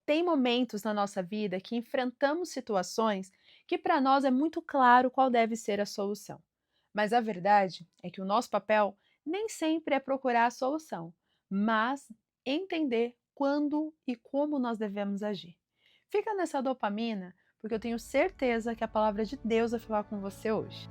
tem momentos na nossa vida que enfrentamos situações que para nós é muito claro qual deve ser a solução. Mas a verdade é que o nosso papel nem sempre é procurar a solução, mas entender quando e como nós devemos agir. Fica nessa dopamina, porque eu tenho certeza que a palavra de Deus vai falar com você hoje.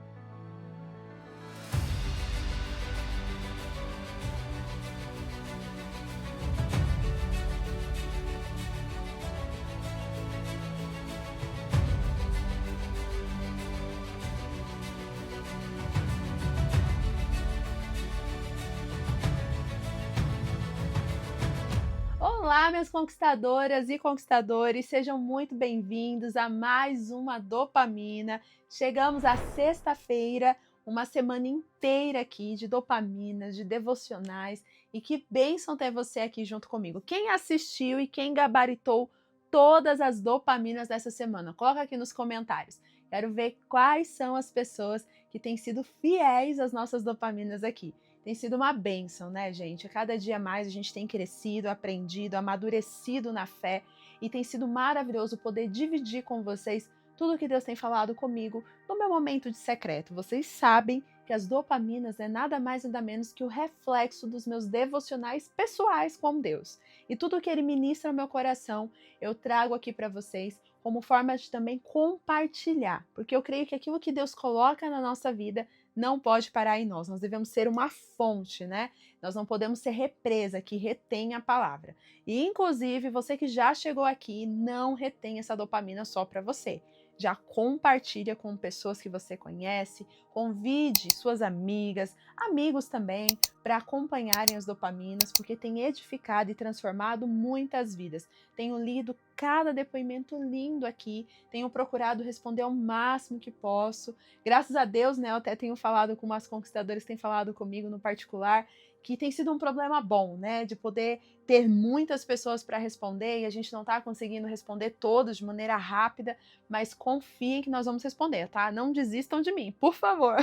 Olá, minhas conquistadoras e conquistadores, sejam muito bem-vindos a mais uma dopamina. Chegamos à sexta-feira, uma semana inteira aqui de dopaminas, de devocionais, e que bênção ter você aqui junto comigo. Quem assistiu e quem gabaritou todas as dopaminas dessa semana? Coloca aqui nos comentários. Quero ver quais são as pessoas que têm sido fiéis às nossas dopaminas aqui. Tem sido uma bênção, né, gente? A cada dia mais a gente tem crescido, aprendido, amadurecido na fé e tem sido maravilhoso poder dividir com vocês tudo o que Deus tem falado comigo no meu momento de secreto. Vocês sabem que as dopaminas é nada mais nada menos que o reflexo dos meus devocionais pessoais com Deus. E tudo que Ele ministra no meu coração, eu trago aqui para vocês como forma de também compartilhar, porque eu creio que aquilo que Deus coloca na nossa vida não pode parar em nós. Nós devemos ser uma fonte, né? Nós não podemos ser represa que retém a palavra. E, inclusive, você que já chegou aqui, não retém essa dopamina só para você. Já compartilha com pessoas que você conhece, convide suas amigas, amigos também, para acompanharem as dopaminas, porque tem edificado e transformado muitas vidas. Tenho lido cada depoimento lindo aqui, tenho procurado responder ao máximo que posso. Graças a Deus, né, eu até tenho falado com umas conquistadoras que têm falado comigo no particular, que tem sido um problema bom, né, de poder ter muitas pessoas para responder e a gente não está conseguindo responder todos de maneira rápida, mas confiem que nós vamos responder, tá? Não desistam de mim, por favor.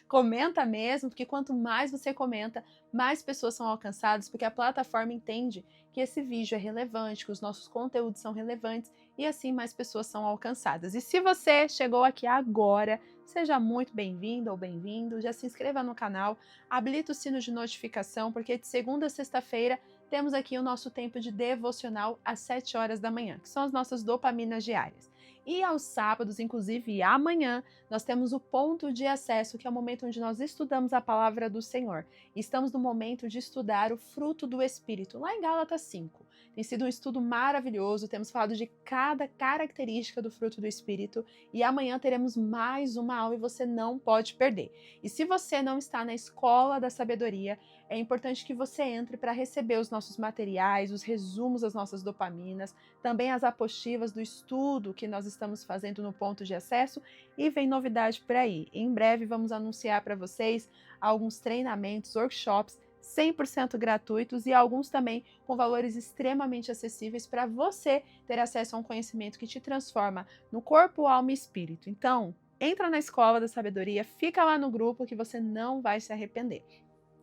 Comenta mesmo, porque quanto mais você comenta, mais pessoas são alcançadas, porque a plataforma entende que esse vídeo é relevante, que os nossos conteúdos são relevantes e assim mais pessoas são alcançadas. E se você chegou aqui agora, seja muito bem-vindo ou bem-vindo, já se inscreva no canal, habilita o sino de notificação, porque de segunda a sexta-feira temos aqui o nosso tempo de devocional às 7 horas da manhã, que são as nossas dopaminas diárias. E aos sábados, inclusive amanhã, nós temos o ponto de acesso, que é o momento onde nós estudamos a palavra do Senhor. E estamos no momento de estudar o fruto do Espírito, lá em Gálatas 5. Tem sido um estudo maravilhoso, temos falado de cada característica do fruto do Espírito e amanhã teremos mais uma aula e você não pode perder. E se você não está na Escola da Sabedoria, é importante que você entre para receber os nossos materiais, os resumos das nossas dopaminas, também as apostilas do estudo que nós estamos fazendo no ponto de acesso e vem novidade por aí. Em breve vamos anunciar para vocês alguns treinamentos, workshops 100% gratuitos e alguns também com valores extremamente acessíveis para você ter acesso a um conhecimento que te transforma no corpo, alma e espírito. Então, entra na Escola da Sabedoria, fica lá no grupo que você não vai se arrepender.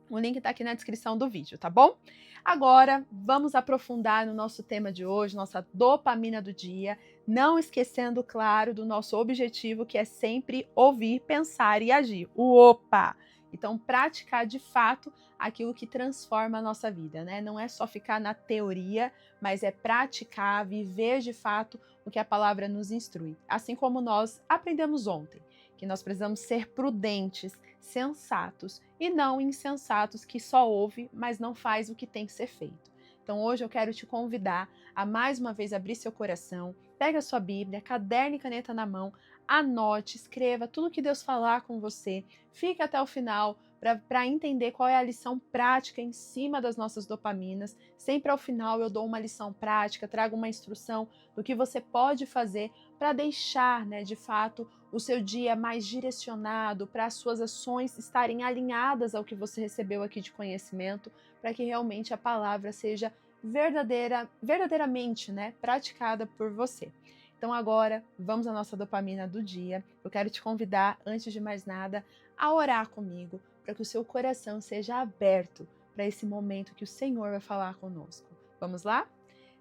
O link está aqui na descrição do vídeo, tá bom? Agora, vamos aprofundar no nosso tema de hoje, nossa dopamina do dia, não esquecendo, claro, do nosso objetivo, que é sempre ouvir, pensar e agir. O opa! Então, praticar de fato aquilo que transforma a nossa vida, né? Não é só ficar na teoria, mas é praticar, viver de fato o que a palavra nos instrui. Assim como nós aprendemos ontem, que nós precisamos ser prudentes, sensatos e não insensatos que só ouve, mas não faz o que tem que ser feito. Então hoje eu quero te convidar a mais uma vez abrir seu coração, pega a sua Bíblia, caderno e caneta na mão, anote, escreva tudo que Deus falar com você, fique até o final para entender qual é a lição prática em cima das nossas dopaminas. Sempre ao final eu dou uma lição prática, trago uma instrução do que você pode fazer para deixar, né, de fato, o seu dia mais direcionado, para as suas ações estarem alinhadas ao que você recebeu aqui de conhecimento, para que realmente a palavra seja verdadeiramente, né, praticada por você. Então agora, vamos à nossa dopamina do dia. Eu quero te convidar, antes de mais nada, a orar comigo, para que o seu coração seja aberto para esse momento que o Senhor vai falar conosco. Vamos lá?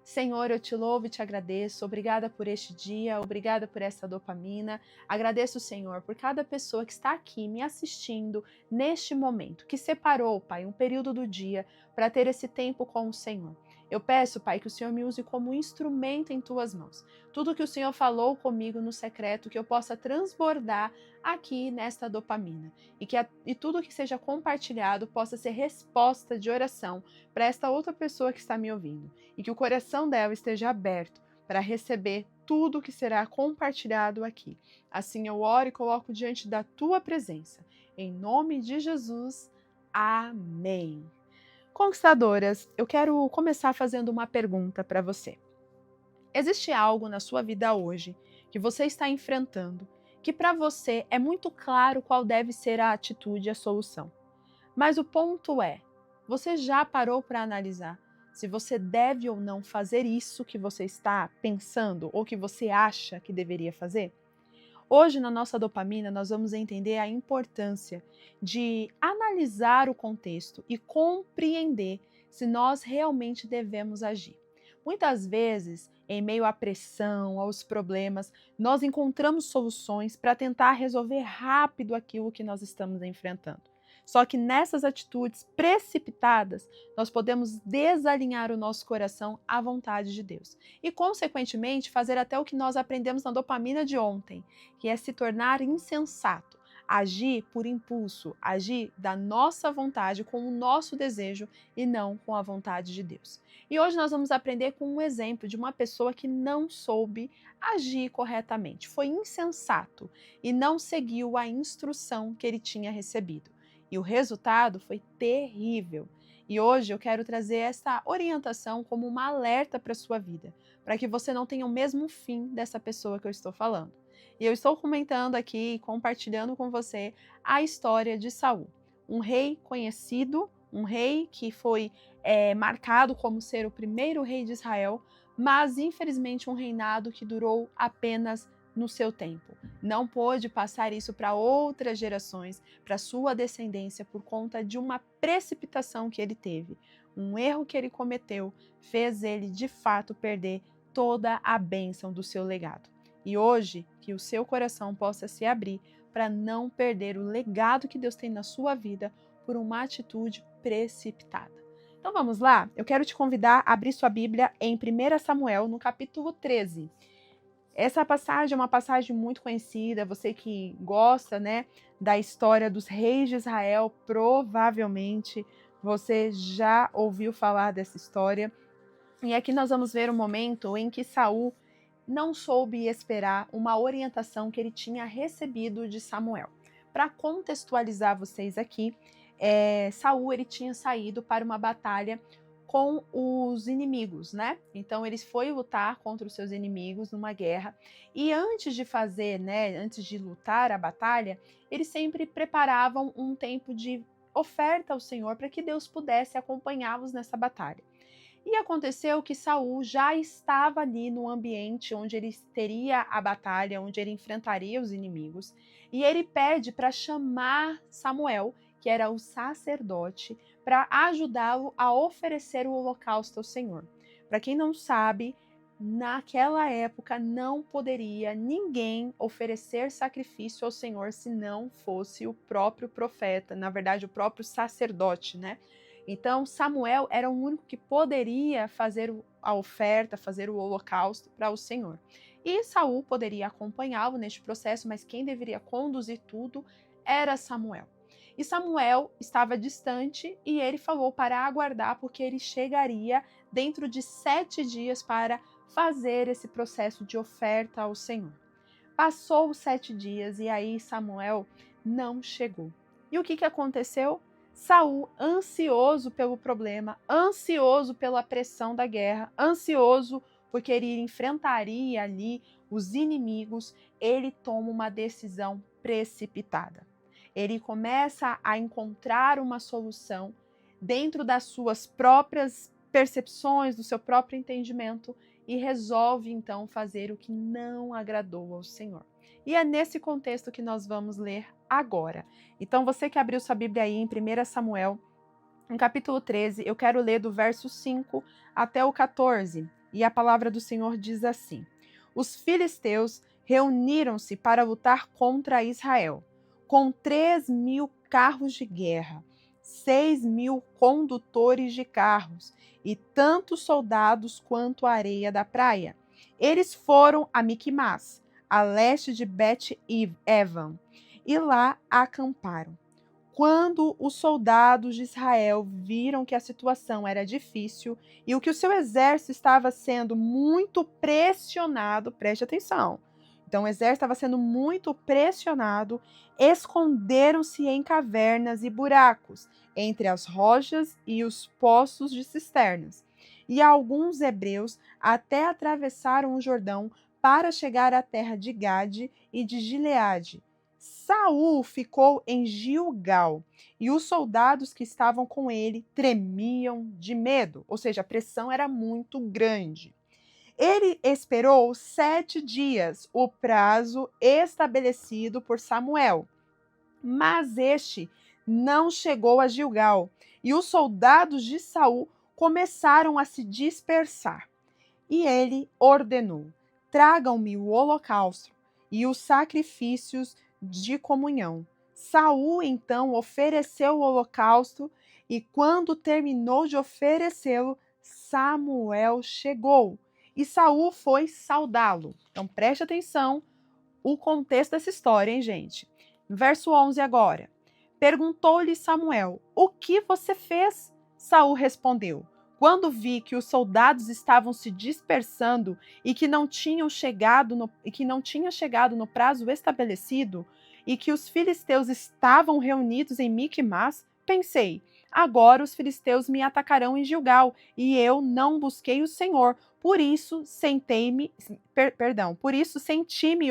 Senhor, eu te louvo e te agradeço. Obrigada por este dia, obrigada por essa dopamina. Agradeço, Senhor, por cada pessoa que está aqui me assistindo neste momento, que separou, Pai, um período do dia para ter esse tempo com o Senhor. Eu peço, Pai, que o Senhor me use como instrumento em tuas mãos. Tudo que o Senhor falou comigo no secreto, que eu possa transbordar aqui nesta dopamina. E tudo que seja compartilhado possa ser resposta de oração para esta outra pessoa que está me ouvindo. E que o coração dela esteja aberto para receber tudo que será compartilhado aqui. Assim eu oro e coloco diante da tua presença. Em nome de Jesus, amém. Conquistadoras, eu quero começar fazendo uma pergunta para você. Existe algo na sua vida hoje que você está enfrentando que para você é muito claro qual deve ser a atitude e a solução. Mas o ponto é, você já parou para analisar se você deve ou não fazer isso que você está pensando ou que você acha que deveria fazer? Hoje, na nossa dopamina, nós vamos entender a importância de analisar o contexto e compreender se nós realmente devemos agir. Muitas vezes, em meio à pressão, aos problemas, nós encontramos soluções para tentar resolver rápido aquilo que nós estamos enfrentando. Só que nessas atitudes precipitadas, nós podemos desalinhar o nosso coração à vontade de Deus. E, consequentemente, fazer até o que nós aprendemos na dopamina de ontem, que é se tornar insensato, agir por impulso, agir da nossa vontade, com o nosso desejo e não com a vontade de Deus. E hoje nós vamos aprender com um exemplo de uma pessoa que não soube agir corretamente, foi insensato e não seguiu a instrução que ele tinha recebido. E o resultado foi terrível. E hoje eu quero trazer essa orientação como uma alerta para a sua vida, para que você não tenha o mesmo fim dessa pessoa que eu estou falando. E eu estou comentando aqui, compartilhando com você a história de Saul, um rei conhecido, um rei que foi marcado como ser o primeiro rei de Israel, mas infelizmente um reinado que durou apenas no seu tempo. Não pôde passar isso para outras gerações, para sua descendência, por conta de uma precipitação que ele teve. Um erro que ele cometeu fez ele, de fato, perder toda a bênção do seu legado. E hoje, que o seu coração possa se abrir para não perder o legado que Deus tem na sua vida por uma atitude precipitada. Então vamos lá? Eu quero te convidar a abrir sua Bíblia em 1 Samuel, no capítulo 13. Essa passagem é uma passagem muito conhecida, você que gosta, da história dos reis de Israel, provavelmente você já ouviu falar dessa história. E aqui nós vamos ver um momento em que Saul não soube esperar uma orientação que ele tinha recebido de Samuel. Para contextualizar vocês aqui, Saul ele tinha saído para uma batalha com os inimigos, Então ele foi lutar contra os seus inimigos numa guerra e antes de lutar a batalha, eles sempre preparavam um tempo de oferta ao Senhor para que Deus pudesse acompanhá-los nessa batalha. E aconteceu que Saul já estava ali no ambiente onde ele teria a batalha, onde ele enfrentaria os inimigos, e ele pede para chamar Samuel, que era o sacerdote, para ajudá-lo a oferecer o holocausto ao Senhor. Para quem não sabe, naquela época não poderia ninguém oferecer sacrifício ao Senhor se não fosse o próprio profeta, na verdade o próprio sacerdote, Então, Samuel era o único que poderia fazer a oferta, fazer o holocausto para o Senhor. E Saul poderia acompanhá-lo neste processo, mas quem deveria conduzir tudo era Samuel. E Samuel estava distante e ele falou para aguardar, porque ele chegaria dentro de 7 dias para fazer esse processo de oferta ao Senhor. Passou os 7 dias e aí Samuel não chegou. E o que aconteceu? Saul, ansioso pelo problema, ansioso pela pressão da guerra, ansioso porque ele enfrentaria ali os inimigos, ele toma uma decisão precipitada. Ele começa a encontrar uma solução dentro das suas próprias percepções, do seu próprio entendimento e resolve então fazer o que não agradou ao Senhor. E é nesse contexto que nós vamos ler agora. Então, você que abriu sua Bíblia aí em 1 Samuel, no capítulo 13, eu quero ler do verso 5 até o 14. E a palavra do Senhor diz assim: os filisteus reuniram-se para lutar contra Israel, com 3.000 carros de guerra, 6.000 condutores de carros e tantos soldados quanto a areia da praia. Eles foram a Miquimás, a leste de Bet-Evan, e lá acamparam. Quando os soldados de Israel viram que a situação era difícil e o que o seu exército estava sendo muito pressionado, preste atenção. Então, o exército estava sendo muito pressionado, esconderam-se em cavernas e buracos, entre as rochas e os poços de cisternas. E alguns hebreus até atravessaram o Jordão para chegar à terra de Gade e de Gileade. Saul ficou em Gilgal e os soldados que estavam com ele tremiam de medo, ou seja, a pressão era muito grande. Ele esperou 7 dias, o prazo estabelecido por Samuel, mas este não chegou a Gilgal e os soldados de Saul começaram a se dispersar. E ele ordenou: tragam-me o holocausto e os sacrifícios de comunhão. Saul então ofereceu o holocausto e quando terminou de oferecê-lo, Samuel chegou e Saul foi saudá-lo. Então preste atenção o contexto dessa história, hein, gente? Verso 11 agora. Perguntou-lhe Samuel: o que você fez? Saul respondeu: quando vi que os soldados estavam se dispersando e que não tinha chegado no prazo estabelecido e que os filisteus estavam reunidos em Miquimás, pensei: agora os filisteus me atacarão em Gilgal e eu não busquei o Senhor. Por isso senti-me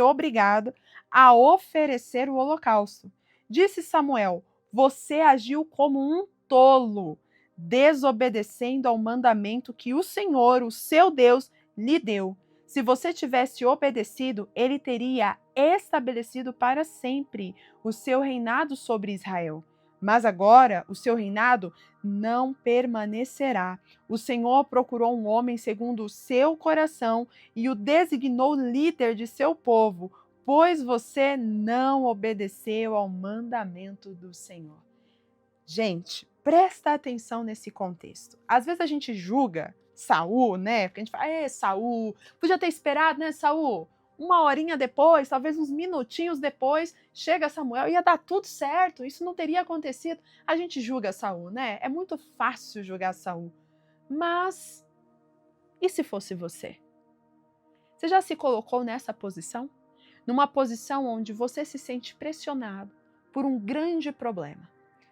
obrigado a oferecer o holocausto. Disse Samuel: você agiu como um tolo, desobedecendo ao mandamento que o Senhor, o seu Deus, lhe deu. Se você tivesse obedecido, ele teria estabelecido para sempre o seu reinado sobre Israel. Mas agora o seu reinado não permanecerá. O Senhor procurou um homem segundo o seu coração e o designou líder de seu povo, pois você não obedeceu ao mandamento do Senhor. Gente, presta atenção nesse contexto. Às vezes a gente julga Saul, né? Porque a gente fala, Saul, podia ter esperado, né, Saul? Uma horinha depois, talvez uns minutinhos depois, chega Samuel, ia dar tudo certo, isso não teria acontecido. A gente julga Saul, né? É muito fácil julgar Saul. Mas, e se fosse você? Você já se colocou nessa posição? Numa posição onde você se sente pressionado por um grande problema.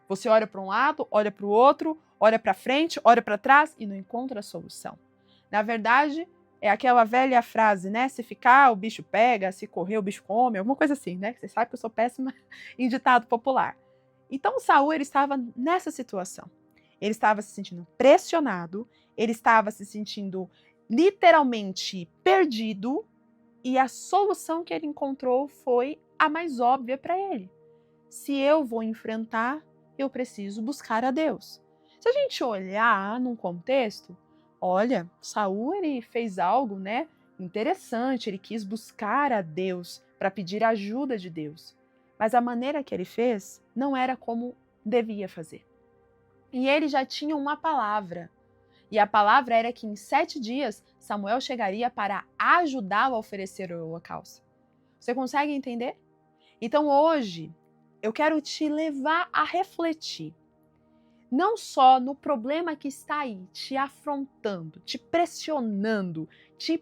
Você olha para um lado, olha para o outro, olha para frente, olha para trás e não encontra a solução. Na verdade, é aquela velha frase, né? Se ficar, o bicho pega, se correr, o bicho come, alguma coisa assim, né? Você sabe que eu sou péssima em ditado popular. Então, Saul, ele estava nessa situação. Ele estava se sentindo pressionado, ele estava se sentindo literalmente perdido, e a solução que ele encontrou foi a mais óbvia para ele. Se eu vou enfrentar, eu preciso buscar a Deus. Se a gente olhar num contexto, olha, Saul ele fez algo, né, interessante, ele quis buscar a Deus para pedir ajuda de Deus. Mas a maneira que ele fez não era como devia fazer. E ele já tinha uma palavra. E a palavra era que em 7 dias Samuel chegaria para ajudá-lo a oferecer o holocausto. Você consegue entender? Então hoje eu quero te levar a refletir, não só no problema que está aí, te afrontando, te pressionando, te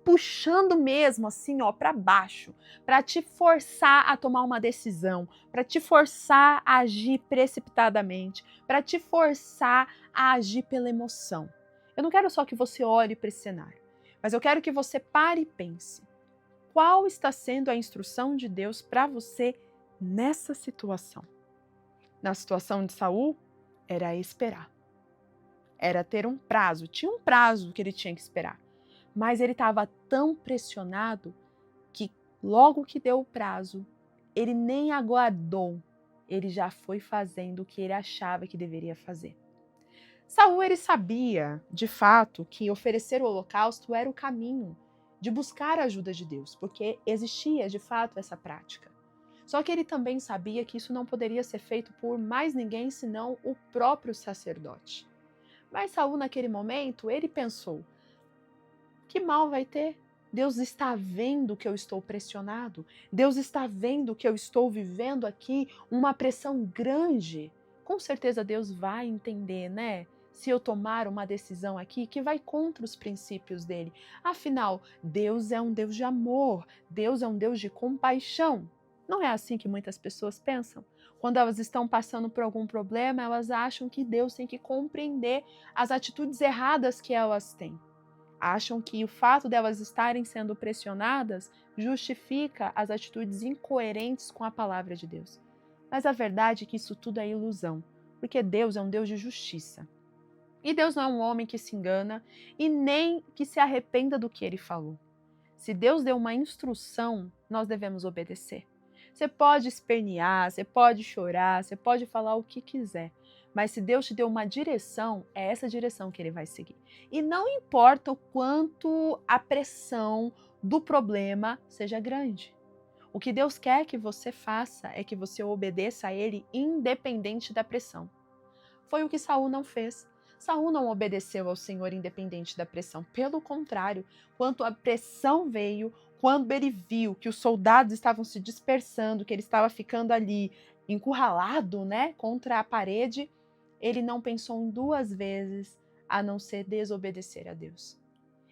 puxando mesmo assim, ó, para baixo, para te forçar a tomar uma decisão, para te forçar a agir precipitadamente, para te forçar a agir pela emoção. Eu não quero só que você olhe para esse cenário, mas eu quero que você pare e pense. Qual está sendo a instrução de Deus para você nessa situação? Na situação de Saul, era esperar. Era ter um prazo. Tinha um prazo que ele tinha que esperar. Mas ele estava tão pressionado que logo que deu o prazo, ele nem aguardou. Ele já foi fazendo o que ele achava que deveria fazer. Saul ele sabia, de fato, que oferecer o holocausto era o caminho de buscar a ajuda de Deus, porque existia, de fato, essa prática. Só que ele também sabia que isso não poderia ser feito por mais ninguém senão o próprio sacerdote. Mas Saul, naquele momento, ele pensou: que mal vai ter? Deus está vendo que eu estou pressionado. Deus está vendo que eu estou vivendo aqui uma pressão grande. Com certeza Deus vai entender, né? Se eu tomar uma decisão aqui que vai contra os princípios dele. Afinal, Deus é um Deus de amor. Deus é um Deus de compaixão. Não é assim que muitas pessoas pensam? Quando elas estão passando por algum problema, elas acham que Deus tem que compreender as atitudes erradas que elas têm. Acham que o fato delas estarem sendo pressionadas justifica as atitudes incoerentes com a palavra de Deus. Mas a verdade é que isso tudo é ilusão, porque Deus é um Deus de justiça. E Deus não é um homem que se engana e nem que se arrependa do que ele falou. Se Deus deu uma instrução, nós devemos obedecer. Você pode espernear, você pode chorar, você pode falar o que quiser, mas se Deus te deu uma direção, é essa direção que ele vai seguir. E não importa o quanto a pressão do problema seja grande. O que Deus quer que você faça é que você obedeça a ele independente da pressão. Foi o que Saul não fez. Saul não obedeceu ao Senhor independente da pressão. Pelo contrário, quando a pressão veio, quando ele viu que os soldados estavam se dispersando, que ele estava ficando ali encurralado, né, contra a parede, ele não pensou em duas vezes a não ser desobedecer a Deus.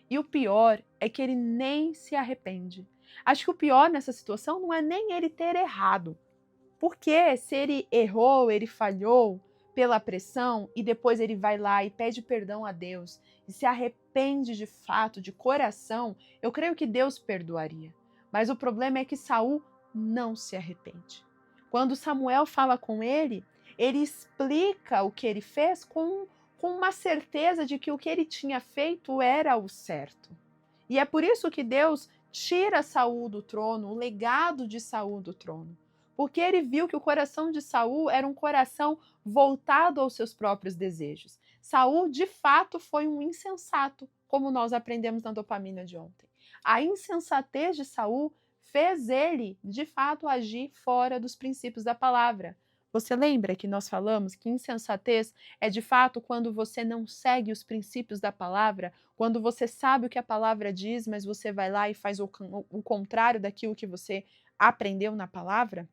E o pior é que ele nem se arrepende. Acho que o pior nessa situação não é nem ele ter errado. Porque se ele errou, ele falhou pela pressão e depois ele vai lá e pede perdão a Deus e se arrepende de fato, de coração, eu creio que Deus perdoaria. Mas o problema é que Saul não se arrepende. Quando Samuel fala com ele, ele explica o que ele fez com uma certeza de que o que ele tinha feito era o certo. E é por isso que Deus tira Saul do trono, o legado de Saul do trono. Porque ele viu que o coração de Saul era um coração voltado aos seus próprios desejos. Saul, de fato, foi um insensato, como nós aprendemos na dopamina de ontem. A insensatez de Saul fez ele, de fato, agir fora dos princípios da palavra. Você lembra que nós falamos que insensatez é, de fato, quando você não segue os princípios da palavra, quando você sabe o que a palavra diz, mas você vai lá e faz o contrário daquilo que você aprendeu na palavra?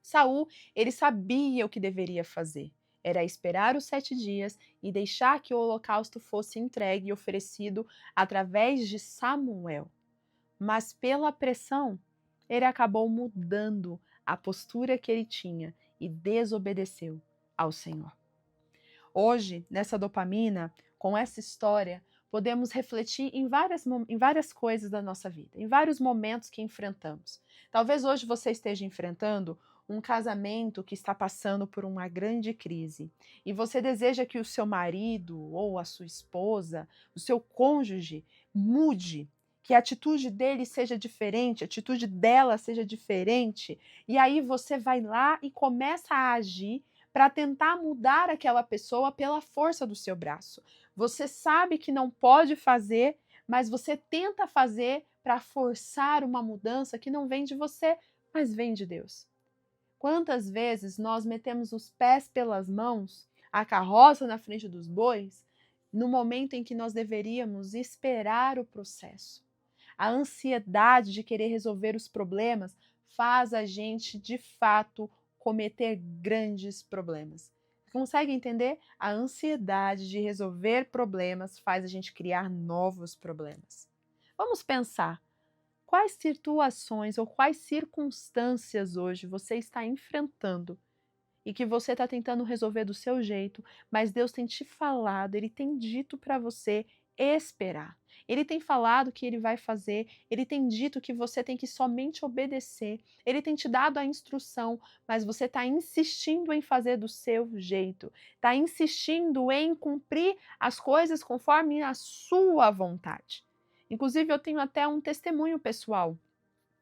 Saul, ele sabia o que deveria fazer. Era esperar os 7 dias e deixar que o holocausto fosse entregue e oferecido através de Samuel. Mas pela pressão, ele acabou mudando a postura que ele tinha e desobedeceu ao Senhor. Hoje, nessa dopamina, com essa história, podemos refletir em várias coisas da nossa vida, em vários momentos que enfrentamos. Talvez hoje você esteja enfrentando um casamento que está passando por uma grande crise e você deseja que o seu marido ou a sua esposa, o seu cônjuge, mude, que a atitude dele seja diferente, a atitude dela seja diferente, e aí você vai lá e começa a agir para tentar mudar aquela pessoa pela força do seu braço. Você sabe que não pode fazer, mas você tenta fazer para forçar uma mudança que não vem de você, mas vem de Deus. Quantas vezes nós metemos os pés pelas mãos, a carroça na frente dos bois, no momento em que nós deveríamos esperar o processo? A ansiedade de querer resolver os problemas faz a gente, de fato, cometer grandes problemas. Consegue entender? A ansiedade de resolver problemas faz a gente criar novos problemas. Vamos pensar. Quais situações ou quais circunstâncias hoje você está enfrentando e que você está tentando resolver do seu jeito, mas Deus tem te falado, Ele tem dito para você esperar. Ele tem falado que Ele vai fazer, Ele tem dito que você tem que somente obedecer, Ele tem te dado a instrução, mas você está insistindo em fazer do seu jeito, está insistindo em cumprir as coisas conforme a sua vontade. Inclusive, eu tenho até um testemunho pessoal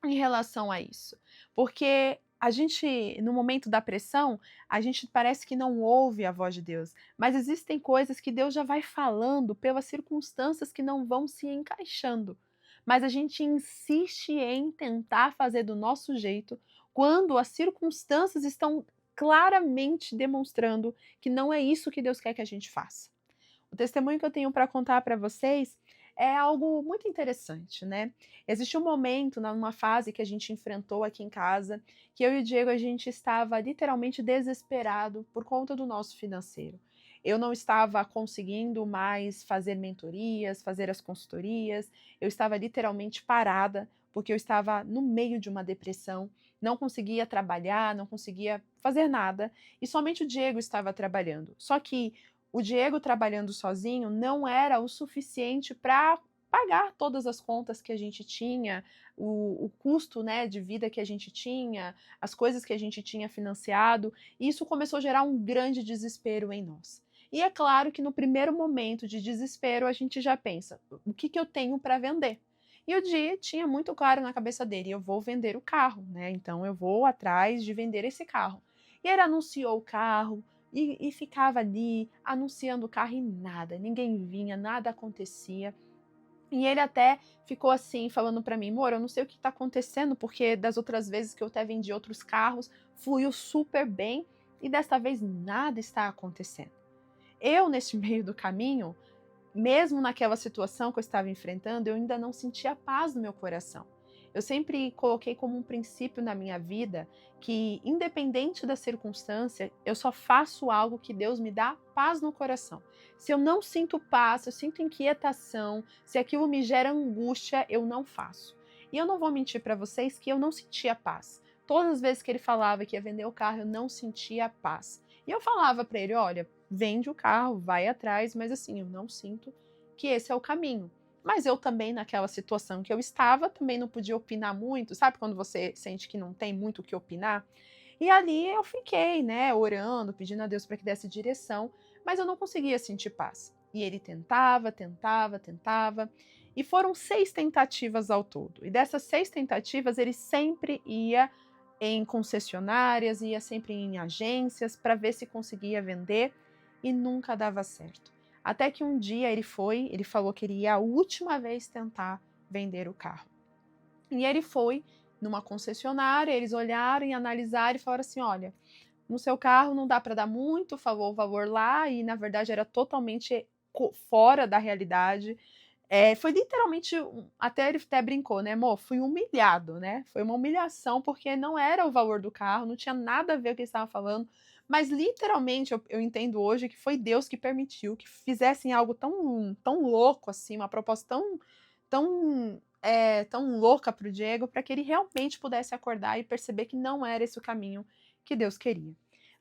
em relação a isso, porque a gente, no momento da pressão, a gente parece que não ouve a voz de Deus, mas existem coisas que Deus já vai falando pelas circunstâncias que não vão se encaixando. Mas a gente insiste em tentar fazer do nosso jeito, quando as circunstâncias estão claramente demonstrando que não é isso que Deus quer que a gente faça. O testemunho que eu tenho para contar para vocês é algo muito interessante, né? Existe um momento, numa fase que a gente enfrentou aqui em casa, que eu e o Diego a gente estava literalmente desesperado por conta do nosso financeiro. Eu não estava conseguindo mais fazer mentorias, fazer as consultorias, eu estava literalmente parada, porque eu estava no meio de uma depressão, não conseguia trabalhar, não conseguia fazer nada, e somente o Diego estava trabalhando. Só que o Diego trabalhando sozinho não era o suficiente para pagar todas as contas que a gente tinha, o custo, né, de vida que a gente tinha, as coisas que a gente tinha financiado, e isso começou a gerar um grande desespero em nós. E é claro que no primeiro momento de desespero a gente já pensa, o que eu tenho para vender? E o Di tinha muito claro na cabeça dele, eu vou vender o carro, né? Então eu vou atrás de vender esse carro. E ele anunciou o carro, e ficava ali anunciando o carro e nada, ninguém vinha, nada acontecia. E ele até ficou assim, falando para mim, amor, eu não sei o que está acontecendo, porque das outras vezes que eu até vendi outros carros, fluiu super bem e desta vez nada está acontecendo. Eu, neste meio do caminho, mesmo naquela situação que eu estava enfrentando, eu ainda não sentia paz no meu coração. Eu sempre coloquei como um princípio na minha vida que, independente da circunstância, eu só faço algo que Deus me dá paz no coração. Se eu não sinto paz, se eu sinto inquietação, se aquilo me gera angústia, eu não faço. E eu não vou mentir para vocês que eu não sentia paz. Todas as vezes que ele falava que ia vender o carro, eu não sentia paz. E eu falava para ele, olha, vende o carro, vai atrás, mas assim, eu não sinto que esse é o caminho. Mas eu também, naquela situação que eu estava, também não podia opinar muito, sabe quando você sente que não tem muito o que opinar? E ali eu fiquei, né, orando, pedindo a Deus para que desse direção, mas eu não conseguia sentir paz. E ele tentava, tentava, tentava, e foram 6 tentativas ao todo. E dessas 6 tentativas, ele sempre ia em concessionárias, ia sempre em agências para ver se conseguia vender, e nunca dava certo. Até que um dia ele falou que ele ia a última vez tentar vender o carro. E ele foi numa concessionária, eles olharam e analisaram e falaram assim, olha, no seu carro não dá para dar muito, falou o valor lá, e na verdade era totalmente fora da realidade. Foi literalmente, até ele até brincou, né, amor, fui humilhado, né, foi uma humilhação, porque não era o valor do carro, não tinha nada a ver com o que ele estava falando, mas literalmente eu entendo hoje que foi Deus que permitiu que fizessem algo tão, tão louco assim, uma proposta tão, tão, tão louca para o Diego, para que ele realmente pudesse acordar e perceber que não era esse o caminho que Deus queria.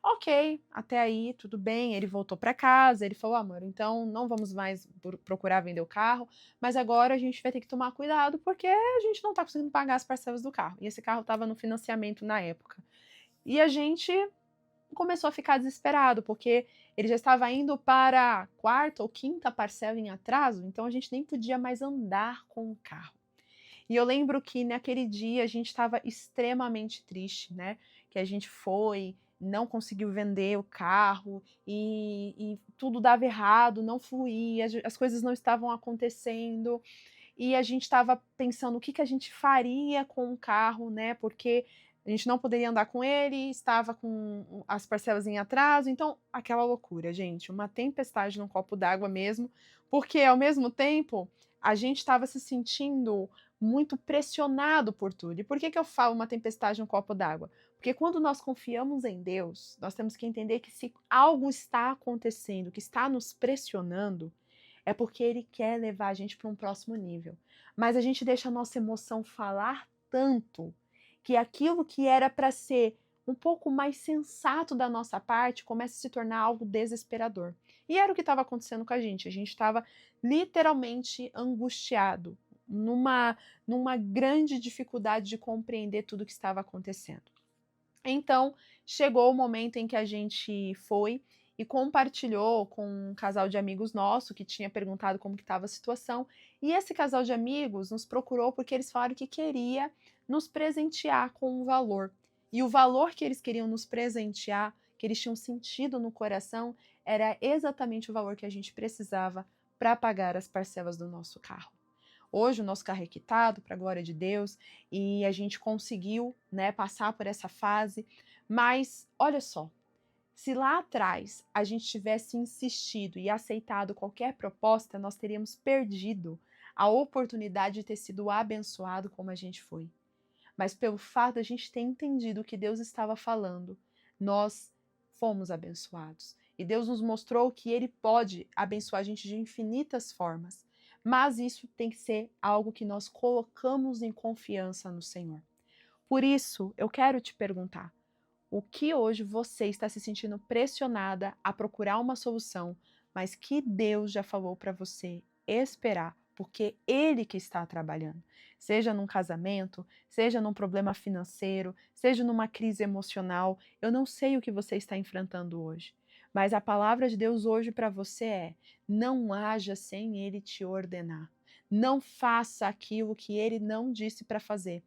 Ok, até aí tudo bem, ele voltou para casa, ele falou, amor, então não vamos mais procurar vender o carro, mas agora a gente vai ter que tomar cuidado porque a gente não está conseguindo pagar as parcelas do carro. E esse carro estava no financiamento na época. E a gente começou a ficar desesperado, porque ele já estava indo para a quarta ou quinta parcela em atraso, então a gente nem podia mais andar com o carro. E eu lembro que naquele dia a gente estava extremamente triste, né? Que a gente foi, não conseguiu vender o carro e tudo dava errado, não fluía, as coisas não estavam acontecendo. E a gente estava pensando o que a gente faria com o carro, né? Porque a gente não poderia andar com ele, estava com as parcelas em atraso, então aquela loucura, gente, uma tempestade num copo d'água mesmo, porque ao mesmo tempo a gente estava se sentindo muito pressionado por tudo. E por que eu falo uma tempestade num copo d'água? Porque quando nós confiamos em Deus, nós temos que entender que se algo está acontecendo, que está nos pressionando, é porque Ele quer levar a gente para um próximo nível. Mas a gente deixa a nossa emoção falar tanto que aquilo que era para ser um pouco mais sensato da nossa parte começa a se tornar algo desesperador. E era o que estava acontecendo com a gente estava literalmente angustiado, numa grande dificuldade de compreender tudo o que estava acontecendo. Então, chegou o momento em que a gente foi e compartilhou com um casal de amigos nosso que tinha perguntado como que estava a situação, e esse casal de amigos nos procurou porque eles falaram que queria nos presentear com um valor. E o valor que eles queriam nos presentear, que eles tinham sentido no coração, era exatamente o valor que a gente precisava para pagar as parcelas do nosso carro. Hoje o nosso carro é quitado, para a glória de Deus, e a gente conseguiu, né, passar por essa fase. Mas olha só, se lá atrás a gente tivesse insistido e aceitado qualquer proposta, nós teríamos perdido a oportunidade de ter sido abençoado como a gente foi. Mas pelo fato de a gente ter entendido o que Deus estava falando, nós fomos abençoados. E Deus nos mostrou que Ele pode abençoar a gente de infinitas formas. Mas isso tem que ser algo que nós colocamos em confiança no Senhor. Por isso, eu quero te perguntar, o que hoje você está se sentindo pressionada a procurar uma solução, mas que Deus já falou para você esperar, porque Ele que está trabalhando. Seja num casamento, seja num problema financeiro, seja numa crise emocional, eu não sei o que você está enfrentando hoje. Mas a palavra de Deus hoje para você é: não haja sem Ele te ordenar. Não faça aquilo que Ele não disse para fazer.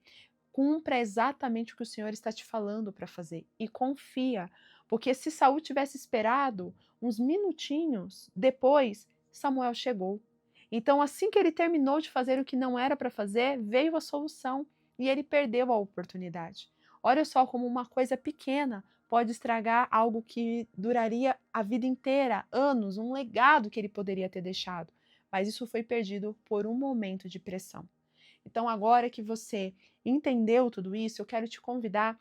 Cumpra exatamente o que o Senhor está te falando para fazer e confia, porque se Saul tivesse esperado uns minutinhos depois, Samuel chegou. Então, assim que ele terminou de fazer o que não era para fazer, veio a solução e ele perdeu a oportunidade. Olha só como uma coisa pequena pode estragar algo que duraria a vida inteira, anos, um legado que ele poderia ter deixado. Mas isso foi perdido por um momento de pressão. Então, agora que você entendeu tudo isso, eu quero te convidar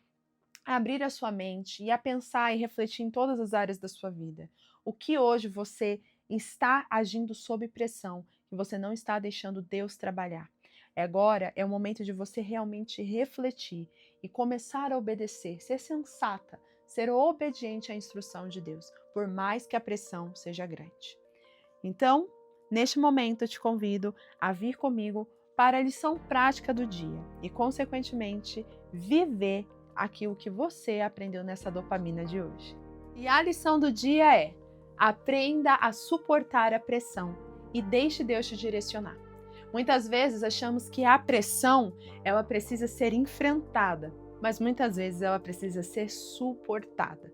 a abrir a sua mente e a pensar e refletir em todas as áreas da sua vida. O que hoje você está agindo sob pressão, que você não está deixando Deus trabalhar. Agora é o momento de você realmente refletir e começar a obedecer, ser sensata, ser obediente à instrução de Deus, por mais que a pressão seja grande. Então, neste momento eu te convido a vir comigo para a lição prática do dia e, consequentemente, viver aquilo que você aprendeu nessa dopamina de hoje. E a lição do dia é: aprenda a suportar a pressão e deixe Deus te direcionar. Muitas vezes achamos que a pressão, ela precisa ser enfrentada, mas muitas vezes ela precisa ser suportada.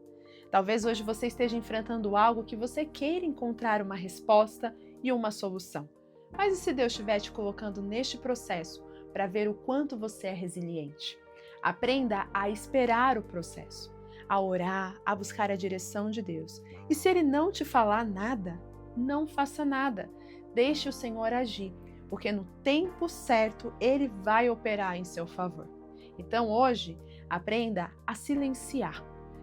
Talvez hoje você esteja enfrentando algo que você queira encontrar uma resposta e uma solução. Mas e se Deus estiver te colocando neste processo para ver o quanto você é resiliente? Aprenda a esperar o processo, a orar, a buscar a direção de Deus. E se Ele não te falar nada, não faça nada. Deixe o Senhor agir, porque no tempo certo Ele vai operar em seu favor. Então hoje, aprenda a silenciar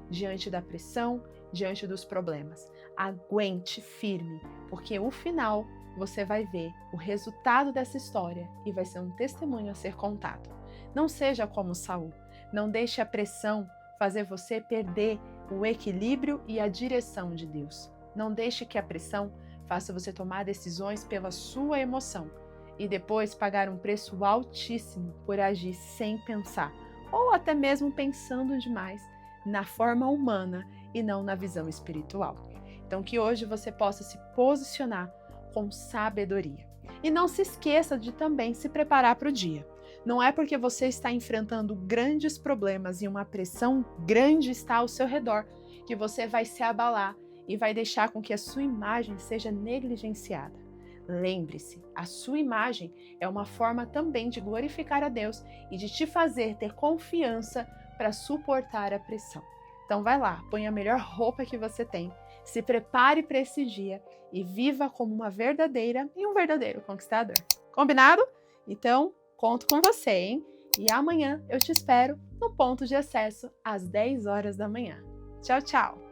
diante da pressão, diante dos problemas. Aguente firme, porque o final você vai ver o resultado dessa história e vai ser um testemunho a ser contado. Não seja como Saul. Não deixe a pressão fazer você perder o equilíbrio e a direção de Deus. Não deixe que a pressão faça você tomar decisões pela sua emoção e depois pagar um preço altíssimo por agir sem pensar, ou até mesmo pensando demais na forma humana e não na visão espiritual. Então que hoje você possa se posicionar com sabedoria. E não se esqueça de também se preparar para o dia. Não é porque você está enfrentando grandes problemas e uma pressão grande está ao seu redor que você vai se abalar e vai deixar com que a sua imagem seja negligenciada. Lembre-se, a sua imagem é uma forma também de glorificar a Deus e de te fazer ter confiança para suportar a pressão. Então vai lá, põe a melhor roupa que você tem, se prepare para esse dia e viva como uma verdadeira e um verdadeiro conquistador. Combinado? Então, conto com você, hein? E amanhã eu te espero no ponto de acesso às 10 horas da manhã. Tchau, tchau!